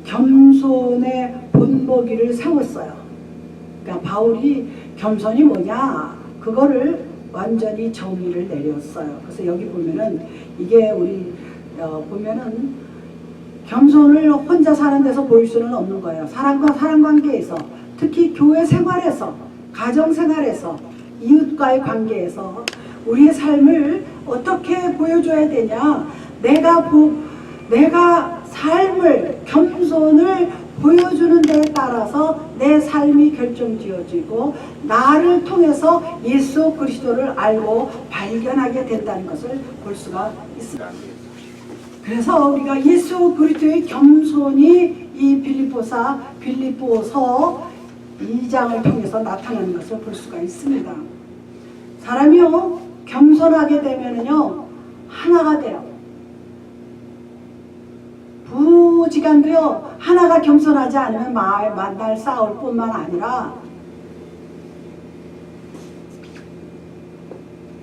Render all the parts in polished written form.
겸손의 본보기를 세웠어요. 그러니까 바울이 겸손이 뭐냐 그거를 완전히 정의를 내렸어요. 그래서 여기 보면은 이게 우리 보면은 겸손을 혼자 사는 데서 보일 수는 없는 거예요. 사람과 사람 관계에서, 특히 교회 생활에서, 가정 생활에서, 이웃과의 관계에서 우리의 삶을 어떻게 보여줘야 되냐. 내가 삶을, 겸손을 보여주는 데에 따라서 내 삶이 결정지어지고 나를 통해서 예수 그리스도를 알고 발견하게 된다는 것을 볼 수가 있습니다. 그래서 우리가 예수 그리스도의 겸손이 이 빌립보서 2장을 통해서 나타나는 것을 볼 수가 있습니다. 사람이요 겸손하게 되면은요 하나가 돼요. 부지간도요 하나가 겸손하지 않으면 만날 싸울 뿐만 아니라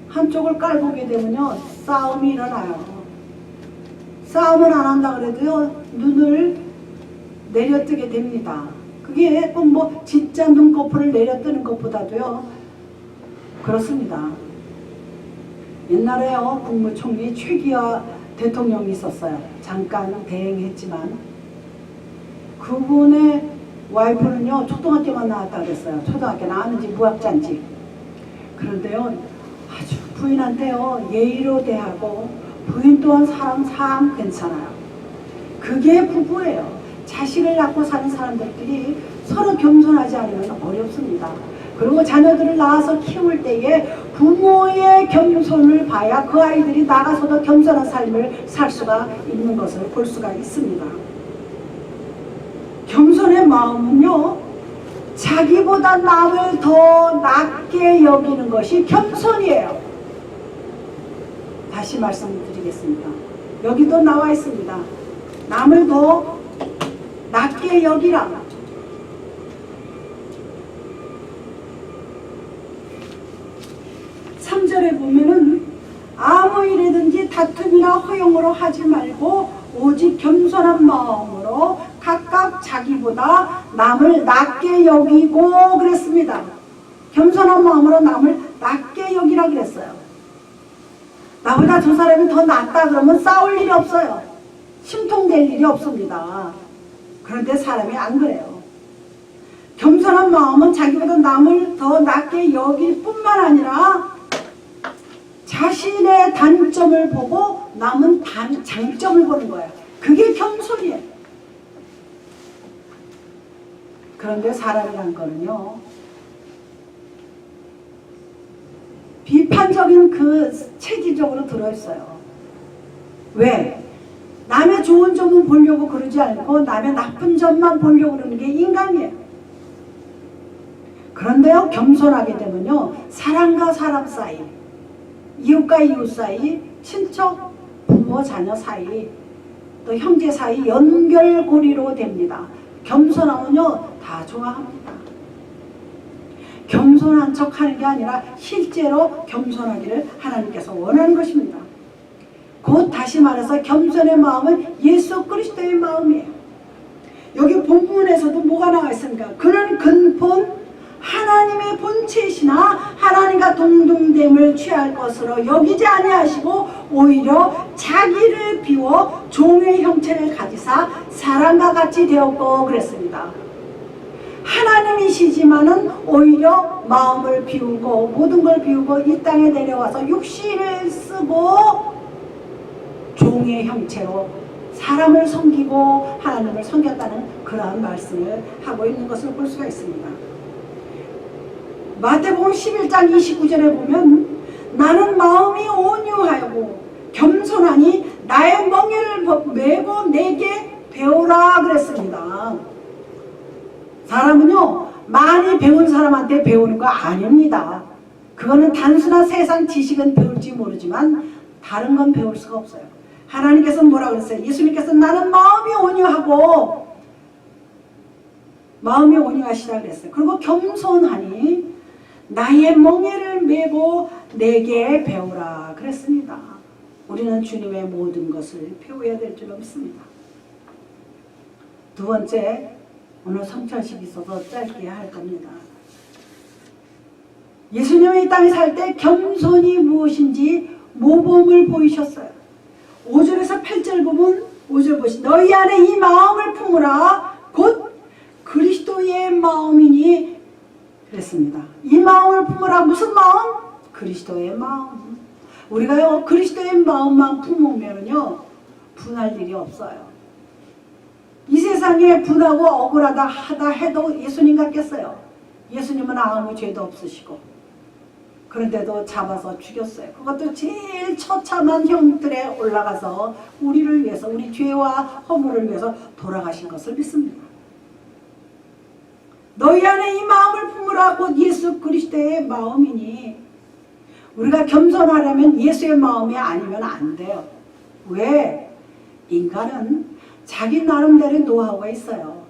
한쪽을 깔보게 되면요 싸움이 일어나요. 싸움을 안 한다 그래도요 눈을 내려뜨게 됩니다. 그게 꼭 뭐 진짜 눈꺼풀을 내려뜨는 것보다도요 그렇습니다. 옛날에요 국무총리 최기화 대통령이 있었어요. 잠깐 대행했지만 그분의 와이프는요 초등학교만 나왔다 그랬어요. 초등학교 나왔는지 무학자인지. 그런데요 아주 부인한테요 예의로 대하고 부인 또한 사람 참 괜찮아요. 그게 부부예요. 자식을 낳고 사는 사람들끼리 서로 겸손하지 않으면 어렵습니다. 그리고 자녀들을 낳아서 키울 때에 부모의 겸손을 봐야 그 아이들이 나가서도 겸손한 삶을 살 수가 있는 것을 볼 수가 있습니다. 겸손의 마음은요 자기보다 남을 더 낮게 여기는 것이 겸손이에요. 다시 말씀드리겠습니다. 여기도 나와 있습니다. 남을 더 낮게 여기라. 3절에 보면은 아무 일이든지 다툼이나 허용으로 하지 말고 오직 겸손한 마음으로 각각 자기보다 남을 낮게 여기고 그랬습니다. 겸손한 마음으로 남을 낮게 여기라 그랬어요. 나보다 저 사람이 더 낫다 그러면 싸울 일이 없어요. 심통될 일이 없습니다. 그런데 사람이 안 그래요. 겸손한 마음은 자기보다 남을 더 낮게 여길 뿐만 아니라 자신의 단점을 보고 남은 장점을 보는 거예요. 그게 겸손이에요. 그런데 사람이란 거는요 비판적인 그 체질적으로 들어있어요. 왜? 남의 좋은 점은 보려고 그러지 않고 남의 나쁜 점만 보려고 그러는 게 인간이에요. 그런데요 겸손하게 되면요 사람과 사람 사이, 이웃과 이웃 사이, 친척, 부모, 자녀 사이, 또 형제 사이 연결고리로 됩니다. 겸손하면요 다 좋아합니다. 겸손한 척 하는 게 아니라 실제로 겸손하기를 하나님께서 원하는 것입니다. 곧 다시 말해서 겸손의 마음은 예수 그리스도의 마음이에요. 여기 본문에서도 뭐가 나와 있습니까? 그는 근본 하나님의 본체이시나 하나님과 동등됨을 취할 것으로 여기지 아니하시고 오히려 자기를 비워 종의 형체를 가지사 사람과 같이 되었고 그랬습니다. 하나님이시지만은 오히려 마음을 비우고 모든 걸 비우고 이 땅에 내려와서 육신을 쓰고 종의 형체로 사람을 섬기고 하나님을 섬겼다는 그러한 말씀을 하고 있는 것을 볼 수가 있습니다. 마태복음 11장 29절에 보면 나는 마음이 온유하고 겸손하니 나의 멍에를 메고 내게 배우라 그랬습니다. 사람은요 많이 배운 사람한테 배우는 거 아닙니다. 그거는 단순한 세상 지식은 배울지 모르지만 다른 건 배울 수가 없어요. 하나님께서는 뭐라 그랬어요? 예수님께서 나는 마음이 온유하시다 그랬어요. 그리고 겸손하니 나의 멍에를 메고 내게 배우라 그랬습니다. 우리는 주님의 모든 것을 배워야 될 줄 믿습니다. 두 번째, 오늘 성찬식이 있어서 짧게 할 겁니다. 예수님이 이 땅에 살 때 겸손이 무엇인지 모범을 보이셨어요. 5절에서 8절 보면 5절 보시 너희 안에 이 마음을 품으라 곧 그리스도의 마음이니 그랬습니다. 이 마음을 품으라. 무슨 마음? 그리스도의 마음. 우리가요 그리스도의 마음만 품으면요 분할 일이 없어요. 이 세상에 분하고 억울하다 하다 해도 예수님 같겠어요? 예수님은 아무 죄도 없으시고 그런데도 잡아서 죽였어요. 그것도 제일 처참한 형들에 올라가서 우리를 위해서 우리 죄와 허물을 위해서 돌아가신 것을 믿습니다. 너희 안에 이 마음을 품으라 곧 예수 그리스도의 마음이니 우리가 겸손하려면 예수의 마음이 아니면 안 돼요. 왜? 인간은 자기 나름대로 노하우가 있어요.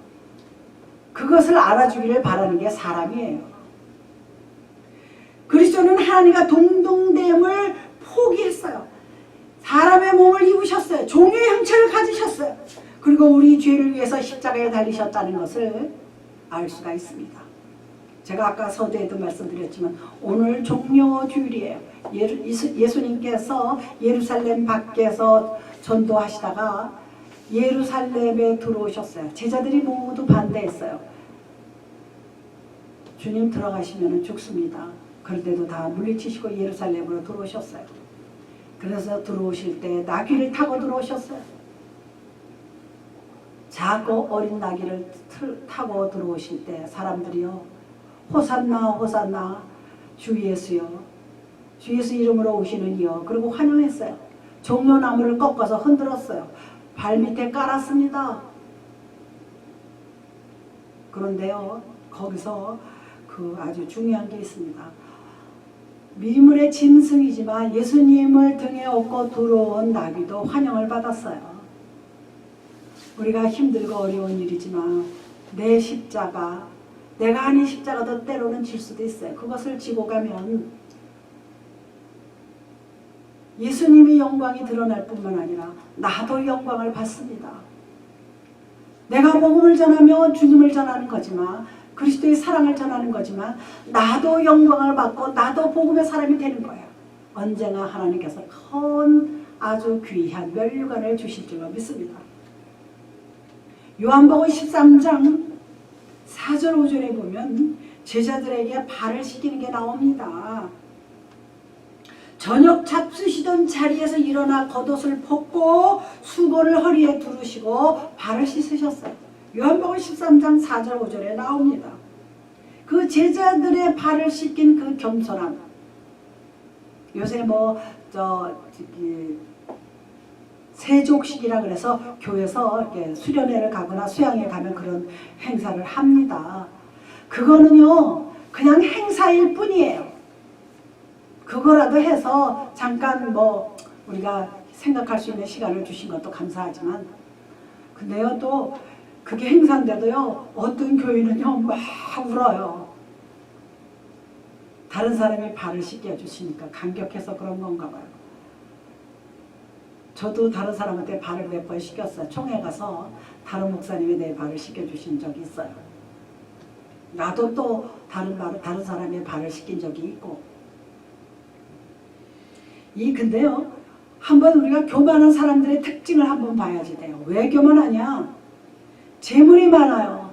그것을 알아주기를 바라는 게 사람이에요. 그리스도는 하나님과 동등됨을 포기했어요. 사람의 몸을 입으셨어요. 종의 형체를 가지셨어요. 그리고 우리 죄를 위해서 십자가에 달리셨다는 것을 알 수가 있습니다. 제가 아까 서두에도 말씀드렸지만 오늘 종료주일이에요. 예수님께서 예루살렘 밖에서 전도하시다가 예루살렘에 들어오셨어요. 제자들이 모두 반대했어요. 주님 들어가시면 죽습니다. 그런데도 다 물리치시고 예루살렘으로 들어오셨어요. 그래서 들어오실 때 나귀를 타고 들어오셨어요. 작고 어린 나귀를 타고 들어오실 때 사람들이요 호산나 호산나 주 예수여 주 예수 이름으로 오시는 이여 그리고 환영했어요. 종려나무를 꺾어서 흔들었어요. 발밑에 깔았습니다. 그런데요 거기서 그 아주 중요한 게 있습니다. 미물의 짐승이지만 예수님을 등에 업고 들어온 나귀도 환영을 받았어요. 우리가 힘들고 어려운 일이지만 내 십자가, 내가 아닌 십자가도 때로는 질 수도 있어요. 그것을 지고 가면 예수님의 영광이 드러날 뿐만 아니라 나도 영광을 받습니다. 내가 복음을 전하며 주님을 전하는 거지만 그리스도의 사랑을 전하는 거지만 나도 영광을 받고 나도 복음의 사람이 되는 거예요. 언젠가 하나님께서 큰 아주 귀한 면류관을 주실 줄로 믿습니다. 요한복음 13장 4절 5절에 보면 제자들에게 발을 씻기는 게 나옵니다. 저녁 잡수시던 자리에서 일어나 겉옷을 벗고 수건을 허리에 두르시고 발을 씻으셨어요. 요한복음 13장 4절 5절에 나옵니다. 그 제자들의 발을 씻긴 그 겸손함. 요새 세족식이라 그래서 교회에서 이렇게 수련회를 가거나 수양회 가면 그런 행사를 합니다. 그거는요 그냥 행사일 뿐이에요. 그거라도 해서 잠깐 우리가 생각할 수 있는 시간을 주신 것도 감사하지만 근데요 또 그게 행사인데도요 어떤 교인은요 막 울어요. 다른 사람이 발을 씻겨주시니까 감격해서 그런 건가 봐요. 저도 다른 사람한테 발을 몇 번 씻겼어요. 총회 가서 다른 목사님이 내 발을 씻겨주신 적이 있어요. 나도 또 다른 사람의 발을 씻긴 적이 있고. 근데요 한번 우리가 교만한 사람들의 특징을 한번 봐야지 돼요. 왜 교만하냐? 재물이 많아요.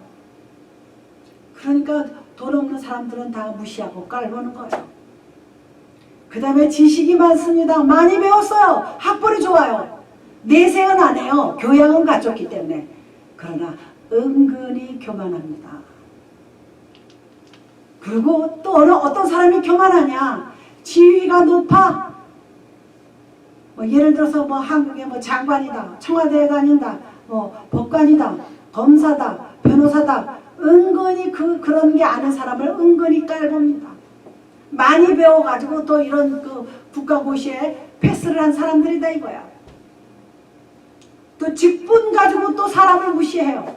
그러니까 돈 없는 사람들은 다 무시하고 깔보는 거예요. 그 다음에 지식이 많습니다. 많이 배웠어요. 학벌이 좋아요. 내세는 안 해요. 교양은 갖췄기 때문에. 그러나 은근히 교만합니다. 그리고 또 어떤 사람이 교만하냐? 지위가 높아. 예를 들어서 한국의 장관이다, 청와대에 다닌다, 법관이다, 검사다, 변호사다. 은근히 그런 게 아는 사람을 은근히 깔봅니다. 많이 배워가지고 또 이런 국가고시에 패스를 한 사람들이다 이거야. 또 직분 가지고 또 사람을 무시해요.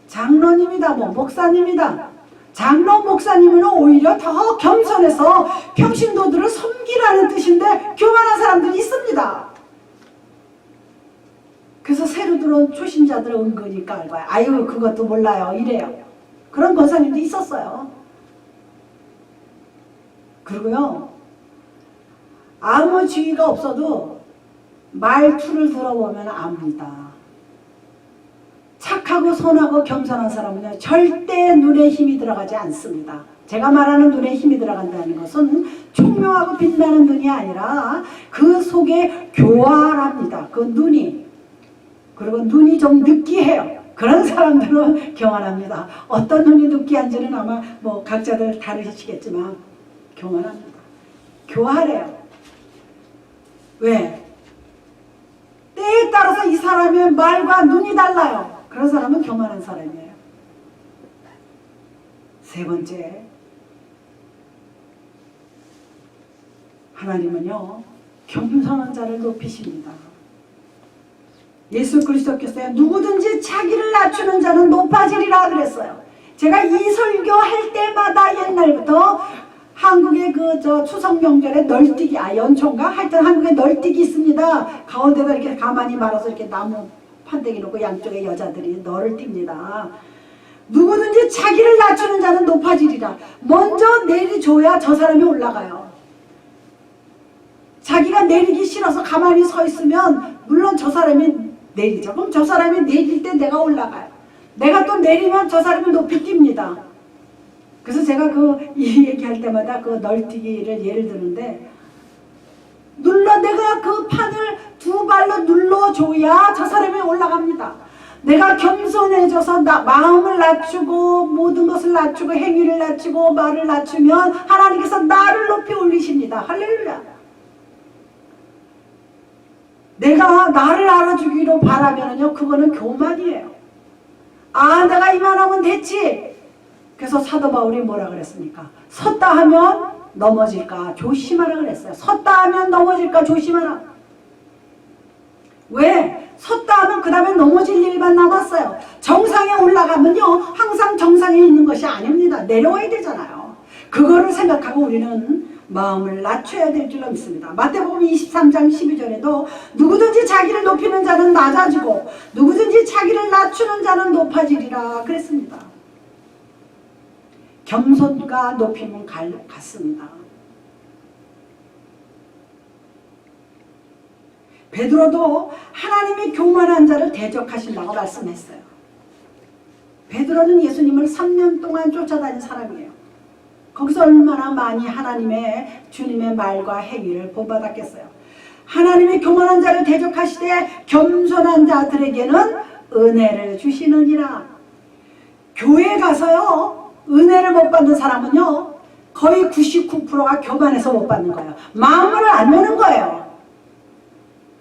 장로님이다, 목사님이다. 장로 목사님은 오히려 더 겸손해서 평신도들을 섬기라는 뜻인데 교만한 사람들이 있습니다. 그래서 새로 들어온 초신자들은 은근히 깔봐요. 아유 그것도 몰라요 이래요. 그런 권사님도 있었어요. 그리고요 아무 주의가 없어도 말투를 들어보면 압니다. 착하고 선하고 겸손한 사람은요 절대 눈에 힘이 들어가지 않습니다. 제가 말하는 눈에 힘이 들어간다는 것은 총명하고 빛나는 눈이 아니라 그 속에 교활합니다. 그 눈이. 그리고 눈이 좀 느끼해요. 그런 사람들은 교활합니다. 어떤 눈이 느끼한지는 아마 뭐 각자들 다르시겠지만 교활합니다. 교활해요. 왜? 때에 따라서 이 사람의 말과 눈이 달라요. 그런 사람은 교만한 사람이에요. 세 번째, 하나님은요 겸손한 자를 높이십니다. 예수 그리스도께서 누구든지 자기를 낮추는 자는 높아지리라 그랬어요. 제가 이 설교할 때마다 옛날부터 한국의 추석 명절에 널뛰기, 연초인가? 하여튼 한국에 널뛰기 있습니다. 가운데다 이렇게 가만히 말아서 이렇게 나무 판때기 놓고 양쪽에 여자들이 널을 띱니다. 누구든지 자기를 낮추는 자는 높아지리라. 먼저 내리줘야 저 사람이 올라가요. 자기가 내리기 싫어서 가만히 서 있으면 물론 저 사람이 내리죠. 그럼 저 사람이 내릴 때 내가 올라가요. 내가 또 내리면 저 사람이 높이 뜁니다. 그래서 제가 이 얘기할 때마다 그 널뛰기를 예를 드는데 내가 그 판을 두 발로 눌러줘야 저 사람이 올라갑니다. 내가 겸손해져서 마음을 낮추고 모든 것을 낮추고 행위를 낮추고 말을 낮추면 하나님께서 나를 높이 올리십니다. 할렐루야. 내가 나를 알아주기로 바라면요 그거는 교만이에요. 내가 이만하면 됐지. 그래서 사도 바울이 뭐라 그랬습니까? 섰다 하면 넘어질까 조심하라 그랬어요. 섰다 하면 넘어질까 조심하라. 왜? 섰다 하면 그 다음에 넘어질 일만 남았어요. 정상에 올라가면요 항상 정상에 있는 것이 아닙니다. 내려와야 되잖아요. 그거를 생각하고 우리는 마음을 낮춰야 될 줄로 믿습니다. 마태복음 23장 12절에도 누구든지 자기를 높이는 자는 낮아지고 누구든지 자기를 낮추는 자는 높아지리라 그랬습니다. 겸손과 높임은 같습니다. 베드로도 하나님이 교만한 자를 대적하신다고 말씀했어요. 베드로는 예수님을 3년 동안 쫓아다닌 사람이에요. 거기서 얼마나 많이 주님의 말과 행위를 본받았겠어요. 하나님이 교만한 자를 대적하시되 겸손한 자들에게는 은혜를 주시느니라. 교회 가서요 은혜를 못 받는 사람은요 거의 99%가 교만해서 못 받는 거예요. 마음을 안 여는 거예요.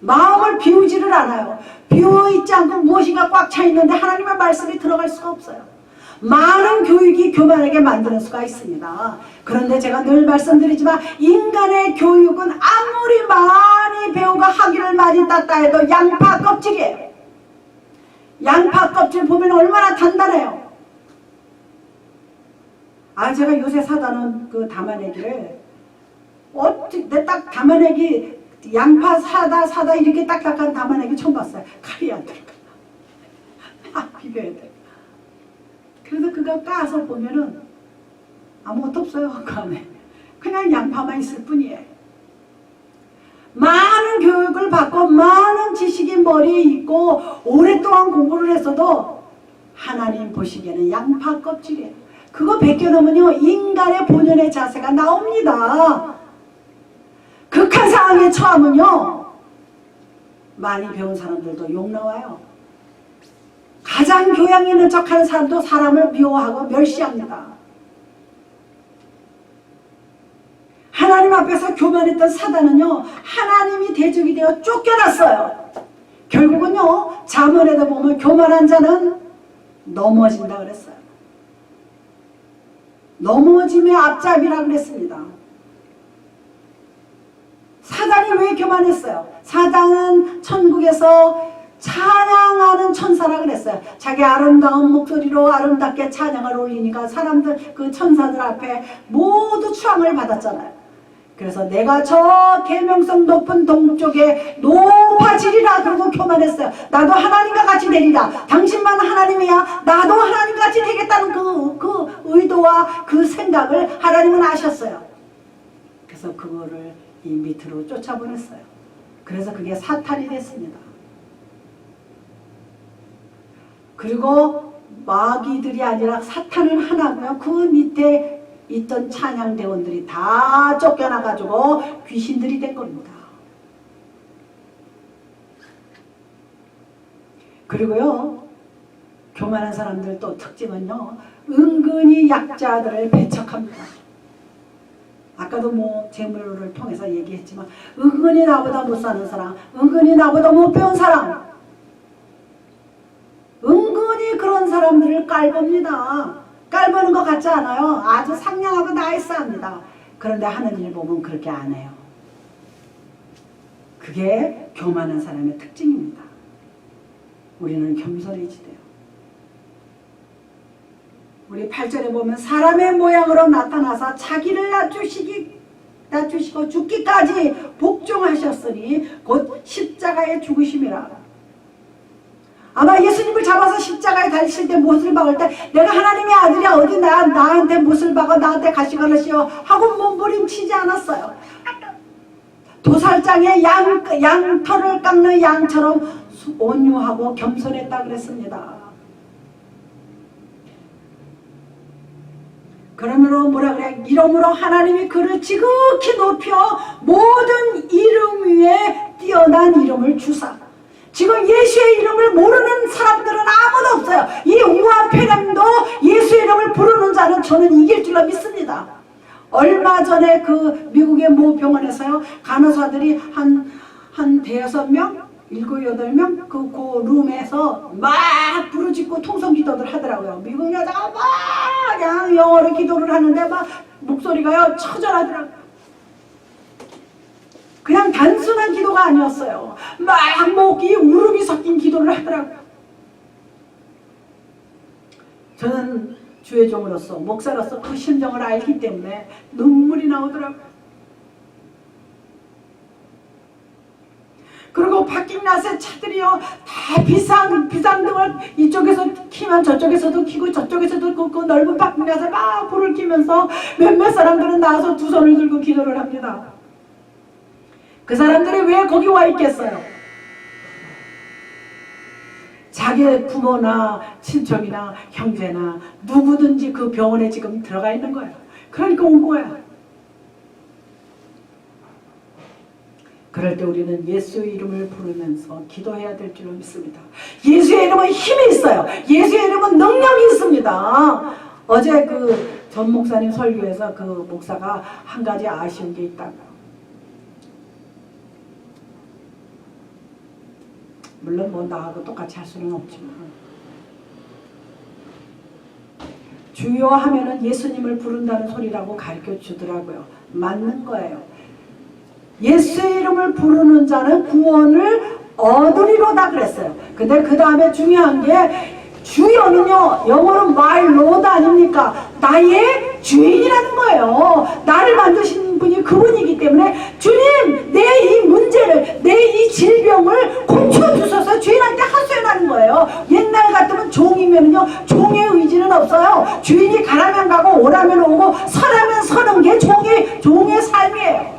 마음을 비우지를 않아요. 비워있지 않고 무엇인가 꽉 차 있는데 하나님의 말씀이 들어갈 수가 없어요. 많은 교육이 교만하게 만드는 수가 있습니다. 그런데 제가 늘 말씀드리지만 인간의 교육은 아무리 많이 배우고 학위를 많이 땄다 해도 양파 껍질이에요. 양파 껍질 보면 얼마나 단단해요. 제가 요새 사다 놓은 그 담아내기를 어떻게 딱 담아내기 양파 사다 이렇게 딱딱한 담아내기 처음 봤어요. 칼이 안 들어가. 비벼야 돼. 그래서 그거 까서 보면은 아무것도 없어요. 그 안에 그냥 양파만 있을 뿐이에요. 많은 교육을 받고 많은 지식이 머리에 있고 오랫동안 공부를 했어도 하나님 보시기에는 양파 껍질이에요. 그거 벗겨놓으면요 인간의 본연의 자세가 나옵니다. 극한 상황에 처하면요 많이 배운 사람들도 욕 나와요. 가장 교양 있는 척하는 사람도 사람을 미워하고 멸시합니다. 하나님 앞에서 교만했던 사단은요 하나님이 대적이 되어 쫓겨났어요. 결국은요 잠언에도 보면 교만한 자는 넘어진다 그랬어요. 넘어짐의 앞잡이라 그랬습니다. 사단이 왜 교만했어요? 사단은 천국에서 찬양하는 천사라 그랬어요. 자기 아름다운 목소리로 아름답게 찬양을 올리니까 사람들 그 천사들 앞에 모두 추앙을 받았잖아요. 그래서 내가 저 계명성 높은 동쪽에 높아지리라 그러고 교만했어요. 나도 하나님과 같이 되리라. 당신만 하나님이야. 나도 하나님과 같이 되겠다는 그 의도와 그 생각을 하나님은 아셨어요. 그래서 그거를 이 밑으로 쫓아보냈어요. 그래서 그게 사탄이 됐습니다. 그리고 마귀들이 아니라 사탄은 하나고요. 그 밑에 있던 찬양대원들이 다 쫓겨나가지고 귀신들이 된 겁니다. 그리고요, 교만한 사람들 또 특징은요, 은근히 약자들을 배척합니다. 아까도 뭐 재물을 통해서 얘기했지만 은근히 나보다 못 사는 사람, 은근히 나보다 못 배운 사람, 은근히 그런 사람들을 깔봅니다. 깔보는 것 같지 않아요? 아주 상냥하고 나이스합니다. 그런데 하는 일 보면 그렇게 안 해요. 그게 교만한 사람의 특징입니다. 우리는 겸손해지대요. 우리 8절에 보면 사람의 모양으로 나타나서 자기를 낮추시고 죽기까지 복종하셨으니 곧 십자가의 죽으심이라. 아마 예수님을 잡아서 십자가에 달리실 때 못을 박을 때 내가 하나님의 아들이야 어디 나한테 못을 박아 나한테 가시거라시오 하고 몸부림치지 않았어요. 도살장에 양털을 깎는 양처럼 온유하고 겸손했다 그랬습니다. 그러므로 뭐라 그래? 이름으로 하나님이 그를 지극히 높여 모든 이름 위에 뛰어난 이름을 주사. 지금 예수의 이름을 모르는 사람들은 아무도 없어요. 이 우한폐렴도 예수의 이름을 부르는 자는 저는 이길 줄로 믿습니다. 얼마 전에 그 미국의 모 병원에서요, 간호사들이 한 대여섯 명, 7, 8명 그 룸에서 막 부르짖고 통성기도를 하더라고요. 미국 여자가 막 그냥 영어로 기도를 하는데 막 목소리가요 처절하더라고요. 그냥 단순한 기도가 아니었어요. 막 목이 울음이 섞인 기도를 하더라고요. 저는 주의 종으로서 목사로서 그 심정을 알기 때문에 눈물이 나오더라고요. 그리고 박킹낫의 차들이요 다 비상등을 이쪽에서 키면 저쪽에서도 키고 저쪽에서도 그 넓은 박킹낫에 막 불을 켜면서 몇몇 사람들은 나와서 두 손을 들고 기도를 합니다. 그 사람들이 왜 거기 와 있겠어요? 자기의 부모나 친척이나 형제나 누구든지 그 병원에 지금 들어가 있는 거예요. 그러니까 온 거야. 그럴 때 우리는 예수의 이름을 부르면서 기도해야 될 줄로 믿습니다. 예수의 이름은 힘이 있어요. 예수의 이름은 능력이 있습니다. 어제 그 전 목사님 설교에서 그 목사가 한 가지 아쉬운 게 있다고. 물론 뭐 나하고 똑같이 할 수는 없지만 주여 하면은 예수님을 부른다는 소리라고 가르쳐 주더라고요. 맞는 거예요. 예수의 이름을 부르는 자는 구원을 얻으리로다 그랬어요. 근데 그 다음에 중요한 게 주여는요 영어로 my Lord 아닙니까? 나의 주인이라는 거예요. 나를 만드신 분이 그분이기 때문에 주님 내 이 문제를 내 이 질병을 고쳐주셔서 주인한테 하소연하는 거예요. 옛날 같으면 종이면요 종의 의지는 없어요. 주인이 가라면 가고 오라면 오고 서라면 서는 게 종의 삶이에요.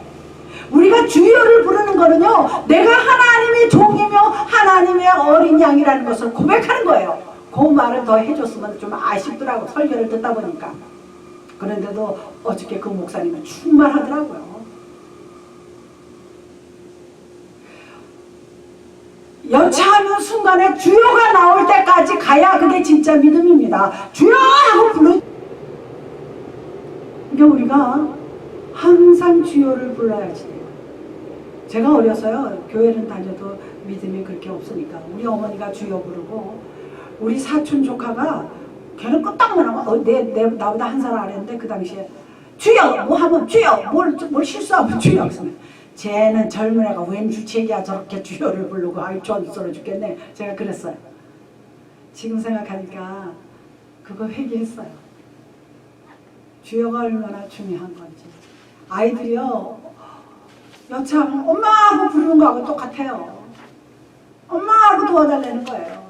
우리가 주여를 부르는 거는요 내가 하나님의 종이며 하나님의 어린 양이라는 것을 고백하는 거예요. 그 말을 더 해줬으면 좀 아쉽더라고 설교를 듣다 보니까. 그런데도 어저께 그 목사님은 충만하더라고요. 여차하는 순간에 주여가 나올 때까지 가야 그게 진짜 믿음입니다. 주여 하고 불러. 그러니까 우리가 항상 주여를 불러야지. 제가 어려서요 교회는 다녀도 믿음이 그렇게 없으니까 우리 어머니가 주여 부르고 우리 사촌 조카가 걔는 끄떡만 하면 나보다 한 살 아래인데 그 당시에 주여 뭐 하면 주여 뭘 실수하면 주여. 쟤는 젊은 애가 웬 주책이야 저렇게 주여를 부르고 아이 촌스러워 죽겠네. 제가 그랬어요. 지금 생각하니까 그거 회개했어요. 주여가 얼마나 중요한 건지. 아이들이요 여참 엄마하고 부르는 거하고 똑같아요. 엄마하고 도와달라는 거예요.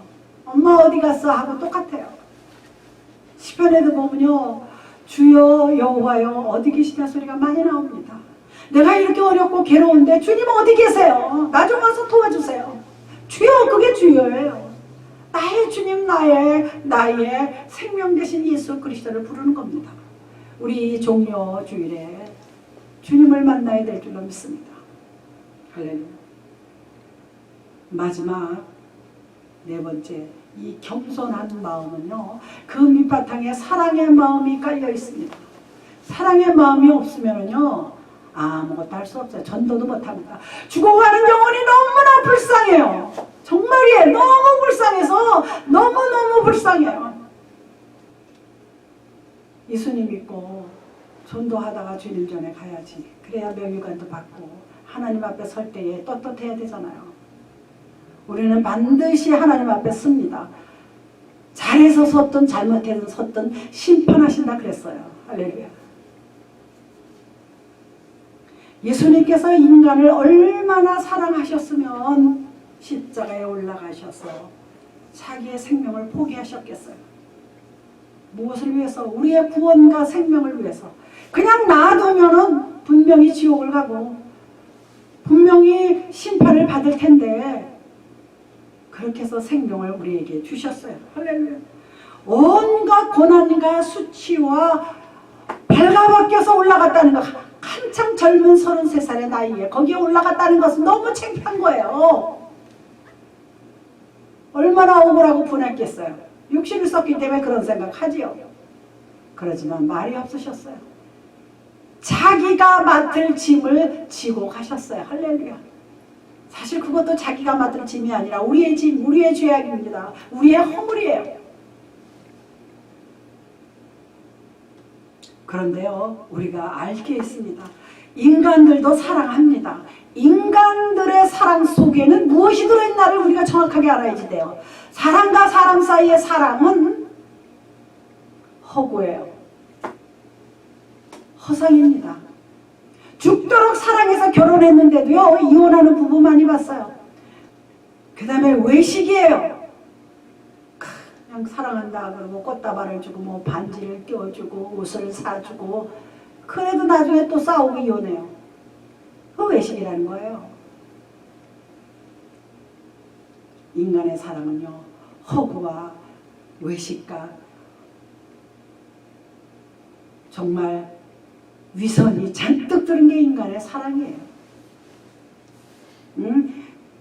엄마 어디 갔어? 하고 똑같아요. 시편에도 보면요, 주여 여호와여 어디 계시냐 소리가 많이 나옵니다. 내가 이렇게 어렵고 괴로운데 주님 어디 계세요? 나 좀 와서 도와주세요. 주여, 그게 주여예요. 나의 주님, 나의 생명 되신 예수 그리스도를 부르는 겁니다. 우리 종료 주일에 주님을 만나야 될 줄로 믿습니다. 할렐루야. 마지막 네 번째, 이 겸손한 마음은요, 그 밑바탕에 사랑의 마음이 깔려 있습니다. 사랑의 마음이 없으면요 아무것도 할 수 없어요. 전도도 못합니다. 죽어가는 영혼이 너무나 불쌍해요. 정말이에요. 너무 불쌍해서 너무너무 불쌍해요. 예수님 믿고 전도하다가 주님 전에 가야지. 그래야 명예관도 받고 하나님 앞에 설 때에 떳떳해야 되잖아요. 우리는 반드시 하나님 앞에 섭니다. 잘해서 섰든 잘못해서 섰든 심판하신다 그랬어요. 할렐루야. 예수님께서 인간을 얼마나 사랑하셨으면 십자가에 올라가셔서 자기의 생명을 포기하셨겠어요. 무엇을 위해서? 우리의 구원과 생명을 위해서. 그냥 놔두면은 분명히 지옥을 가고 분명히 심판을 받을 텐데 그렇게 해서 생명을 우리에게 주셨어요. 할렐루야. 온갖 고난과 수치와 발가벗겨서 올라갔다는 거, 한창 젊은 33살의 나이에 거기에 올라갔다는 것은 너무 창피한 거예요. 얼마나 억울하고 분했겠어요. 육신을 썼기 때문에 그런 생각하지요. 그러지만 말이 없으셨어요. 자기가 맡을 짐을 지고 가셨어요. 할렐루야. 사실 그것도 자기가 맡을 짐이 아니라 우리의 짐, 우리의 죄악입니다. 우리의 허물이에요. 그런데요, 우리가 알 게 있습니다. 인간들도 사랑합니다. 인간들의 사랑 속에는 무엇이 들어있나를 우리가 정확하게 알아야지 돼요. 사람과 사람 사이의 사랑은 허구예요. 허상입니다. 죽도록 사랑해서 결혼했는데도요, 이혼하는 부부 많이 봤어요. 그 다음에 외식이에요. 그냥 사랑한다 그러고 꽃다발을 주고 뭐 반지를 껴주고 옷을 사주고, 그래도 나중에 또 싸우고 이혼해요. 그 외식이라는 거예요. 인간의 사랑은요, 허구와 외식과 정말 위선이 잔뜩 들은 게 인간의 사랑이에요.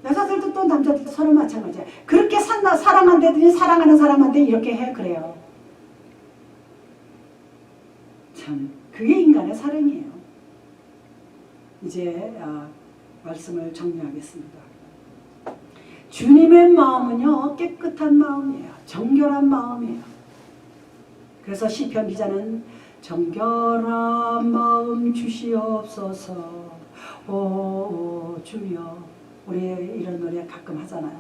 여자들도 또 남자들도 서로 마찬가지예요. 그렇게 사랑한다더니 사랑하는 사람한테 이렇게 해. 그래요. 참, 그게 인간의 사랑이에요. 이제 말씀을 정리하겠습니다. 주님의 마음은요, 깨끗한 마음이에요. 정결한 마음이에요. 그래서 시편 기자는 정결한 마음 주시옵소서 오 주여, 우리 이런 노래 가끔 하잖아요.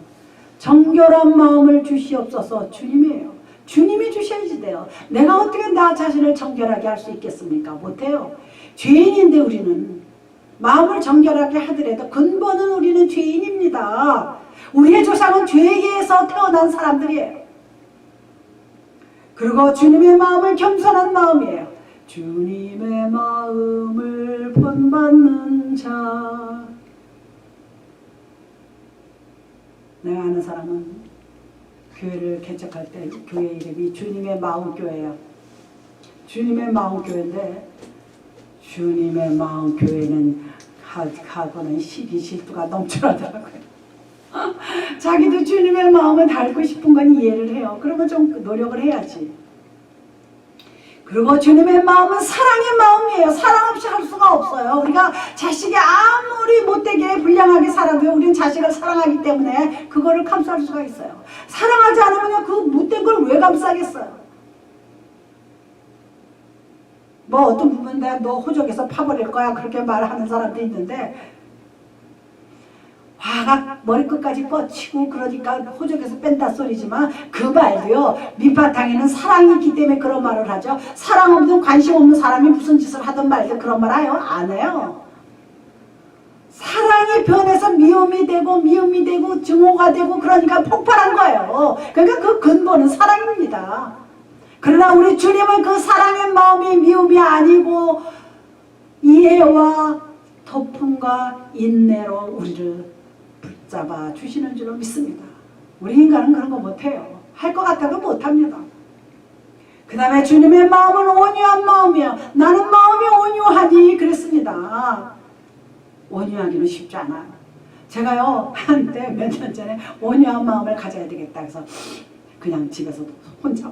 정결한 마음을 주시옵소서. 주님이에요. 주님이 주셔야지 돼요. 내가 어떻게 나 자신을 정결하게 할 수 있겠습니까? 못해요. 죄인인데 우리는 마음을 정결하게 하더라도 근본은 우리는 죄인입니다. 우리의 조상은 죄에서 태어난 사람들이에요. 그리고 주님의 마음은 겸손한 마음이에요. 주님의 마음을 본받는 자. 내가 아는 사람은 교회를 개척할 때 교회 이름이 주님의 마음교회예요. 주님의 마음교회인데 주님의 마음교회는 하고는 시기 질투가 넘쳐나더라고요. 자기도 주님의 마음을 닳고 싶은 건 이해를 해요. 그러면 좀 노력을 해야지. 그리고 주님의 마음은 사랑의 마음이에요. 사랑 없이 할 수가 없어요. 우리가 자식이 아무리 못되게 불량하게 살아도 우리는 자식을 사랑하기 때문에 그거를 감쌀 수가 있어요. 사랑하지 않으면 그 못된 걸 왜 감싸겠어요. 뭐 어떤 부분 내가 너 호적에서 파버릴 거야 그렇게 말하는 사람도 있는데, 화가 머리끝까지 뻗치고 그러니까 호적에서 뺀다 소리지만 그 말도요, 밑바탕에는 사랑이 있기 때문에 그런 말을 하죠. 사랑 없는 관심 없는 사람이 무슨 짓을 하든 말든 그런 말 해요? 안 해요. 사랑이 변해서 미움이 되고 증오가 되고 그러니까 폭발한 거예요. 그러니까 그 근본은 사랑입니다. 그러나 우리 주님은 그 사랑의 마음이 미움이 아니고 이해와 덮음과 인내로 우리를 붙잡아 주시는 줄로 믿습니다. 우리 인간은 그런 거 못해요. 할 것 같아도 못합니다. 그 다음에 주님의 마음은 온유한 마음이에요. 나는 마음이 온유하니 그랬습니다. 온유하기는 쉽지 않아요. 제가요 한때 몇 년 전에 온유한 마음을 가져야 되겠다 해서 그냥 집에서 혼자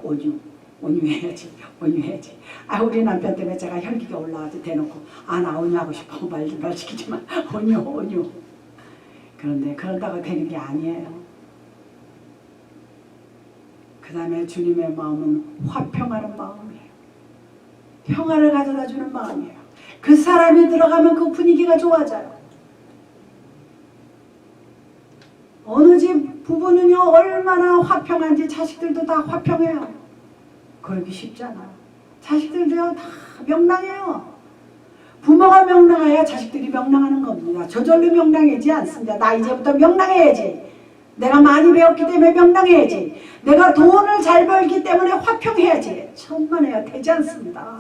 온유해야지. 우리 남편 때문에 제가 혈기가 올라와서 대놓고 나 온유하고 싶어 말 시키지만 온유. 그런데 그런다고 되는 게 아니에요. 그 다음에 주님의 마음은 화평하는 마음이에요. 평화를 가져다 주는 마음이에요. 그 사람이 들어가면 그 분위기가 좋아져요. 어느 집 부부는요 얼마나 화평한지 자식들도 다 화평해요. 그러기 쉽지 않아요. 자식들도요 다 명랑해요. 부모가 명랑해야 자식들이 명랑하는 겁니다. 저절로 명랑해지지 않습니다. 나 이제부터 명랑해야지. 내가 많이 배웠기 때문에 명랑해야지. 내가 돈을 잘 벌기 때문에 화평해야지. 천만에야 되지 않습니다.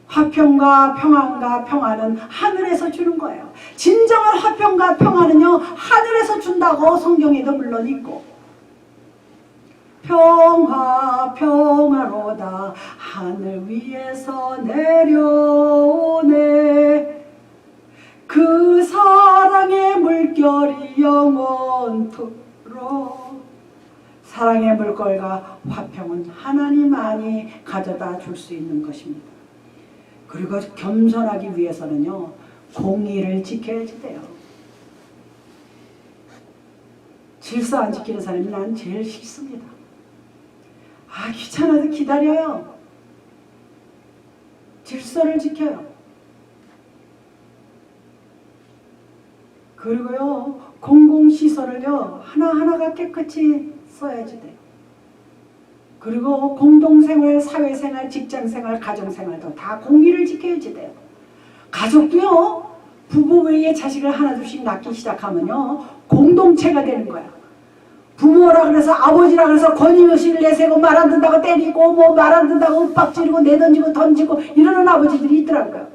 화평과 평안과 평화는 하늘에서 주는 거예요. 진정한 화평과 평화는요 하늘에서 준다고 성경에도 물론 있고, 평화로다 하늘 위에서 내려오네. 그 사랑의 물결이 영원토록. 사랑의 물결과 화평은 하나님만이 가져다 줄 수 있는 것입니다. 그리고 겸손하기 위해서는요 공의를 지켜야지 돼요. 질서 안 지키는 사람이 난 제일 싫습니다. 귀찮아도 기다려요. 질서를 지켜요. 그리고요 공공시설을요 하나하나가 깨끗이 써야지 돼요. 그리고 공동생활, 사회생활, 직장생활, 가정생활도 다 공의를 지켜야지 돼요. 가족도요 부부 외에 자식을 하나둘씩 낳기 시작하면요 공동체가 되는 거야. 부모라 그래서 아버지라 그래서 권위의식을 내세우고 말 안 듣는다고 때리고 뭐 말 안 듣는다고 윽박지르고 내던지고 던지고 이러는 아버지들이 있더라고요.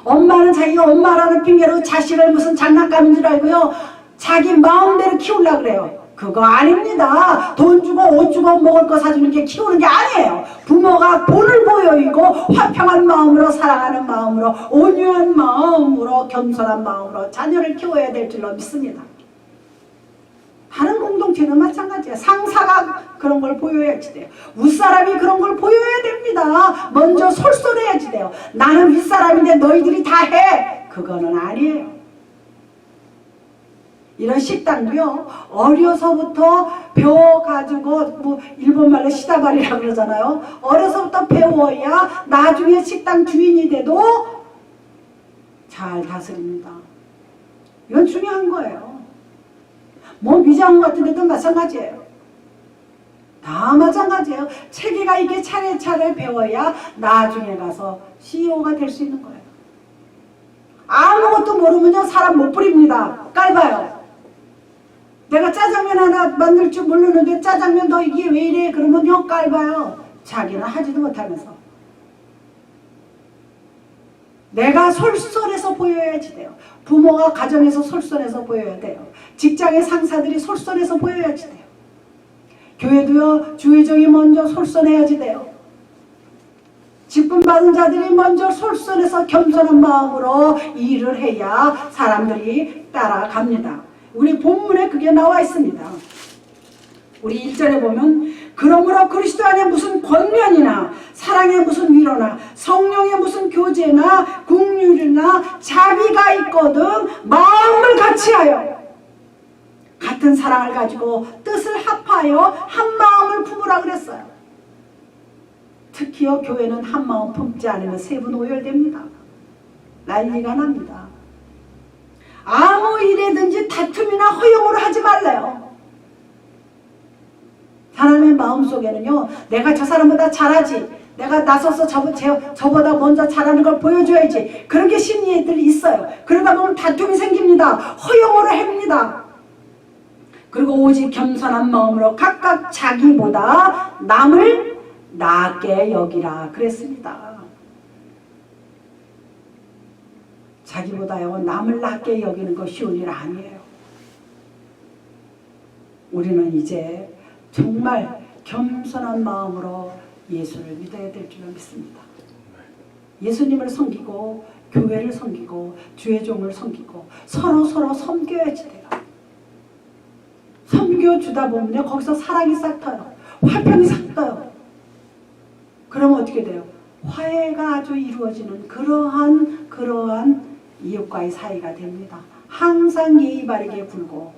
엄마는 자기가 엄마라는 핑계로 자식을 무슨 장난감인 줄 알고요 자기 마음대로 키우려고 그래요. 그거 아닙니다. 돈 주고 옷 주고 먹을 거 사주는 게 키우는 게 아니에요. 부모가 본을 보여이고 화평한 마음으로 사랑하는 마음으로 온유한 마음으로 겸손한 마음으로 자녀를 키워야 될 줄로 믿습니다. 다른 공동체는 마찬가지예요. 상사가 그런 걸 보여야지 돼요. 윗사람이 그런 걸 보여야 됩니다. 먼저 솔솔해야지 돼요. 나는 윗사람인데 너희들이 다 해. 그거는 아니에요. 이런 식당도요 어려서부터 배워가지고 뭐 일본말로 시다바리라고 그러잖아요. 어려서부터 배워야 나중에 식당 주인이 돼도 잘 다스립니다. 이건 중요한 거예요. 뭐 미장 같은 데도 마찬가지예요. 다 마찬가지예요. 체계가 이게 차례차례 배워야 나중에 가서 CEO가 될 수 있는 거예요. 아무것도 모르면요 사람 못 부립니다. 깔봐요. 내가 짜장면 하나 만들 줄 모르는데 짜장면 너 이게 왜 이래? 그러면요 깔봐요. 자기는 하지도 못하면서. 내가 솔솔해서 보여야지 돼요. 부모가 가정에서 솔솔해서 보여야 돼요. 직장의 상사들이 솔솔해서 보여야지 돼요. 교회도요 주의종이 먼저 솔솔해야지 돼요. 직분 받은 자들이 먼저 솔솔해서 겸손한 마음으로 일을 해야 사람들이 따라갑니다. 우리 본문에 그게 나와 있습니다. 우리 1절에 보면 그러므로 그리스도 안에 무슨 권면이나 사랑의 무슨 위로나 성령의 무슨 교제나 긍휼이나 자비가 있거든 마음을 같이하여 같은 사랑을 가지고 뜻을 합하여 한 마음을 품으라 그랬어요. 특히요 교회는 한 마음 품지 않으면 세분 오열됩니다. 난리가 납니다. 아무 일에든지 다툼이나 허용으로 하지 말래요. 사람의 마음속에는요 내가 저 사람보다 잘하지 내가 나서서 저보다 먼저 잘하는 걸 보여줘야지. 그런 게 심리들이 있어요. 그러다 보면 다툼이 생깁니다. 허용으로 합니다. 그리고 오직 겸손한 마음으로 각각 자기보다 남을 낮게 여기라 그랬습니다. 자기보다요 남을 낮게 여기는 거 쉬운 일 아니에요. 우리는 이제 정말 겸손한 마음으로 예수를 믿어야 될 줄 믿습니다. 예수님을 섬기고 교회를 섬기고 주의 종을 섬기고 서로 섬겨야지 돼요. 섬겨주다 보면요 거기서 사랑이 싹 터요. 화평이 싹 터요. 그러면 어떻게 돼요? 화해가 아주 이루어지는 그러한 이웃과의 사이가 됩니다. 항상 예의 바르게 굴고,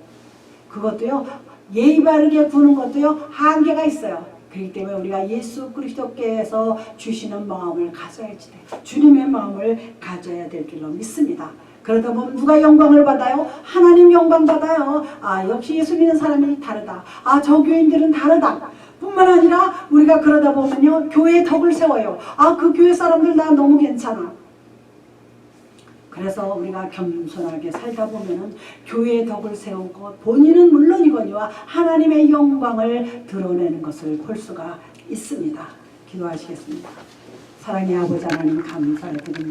그것도요 예의 바르게 구는 것도요 한계가 있어요. 그렇기 때문에 우리가 예수 그리스도께서 주시는 마음을 가져야지 돼요. 주님의 마음을 가져야 될 줄로 믿습니다. 그러다 보면 누가 영광을 받아요? 하나님 영광 받아요. 아 역시 예수 믿는 사람이 다르다. 아 저 교인들은 다르다. 뿐만 아니라 우리가 그러다 보면요 교회의 덕을 세워요. 아 그 교회 사람들 나 너무 괜찮아. 그래서 우리가 겸손하게 살다 보면은 교회의 덕을 세운 것, 본인은 물론이거니와 하나님의 영광을 드러내는 것을 볼 수가 있습니다. 기도하시겠습니다. 사랑의 아버지 하나님 감사드립니다.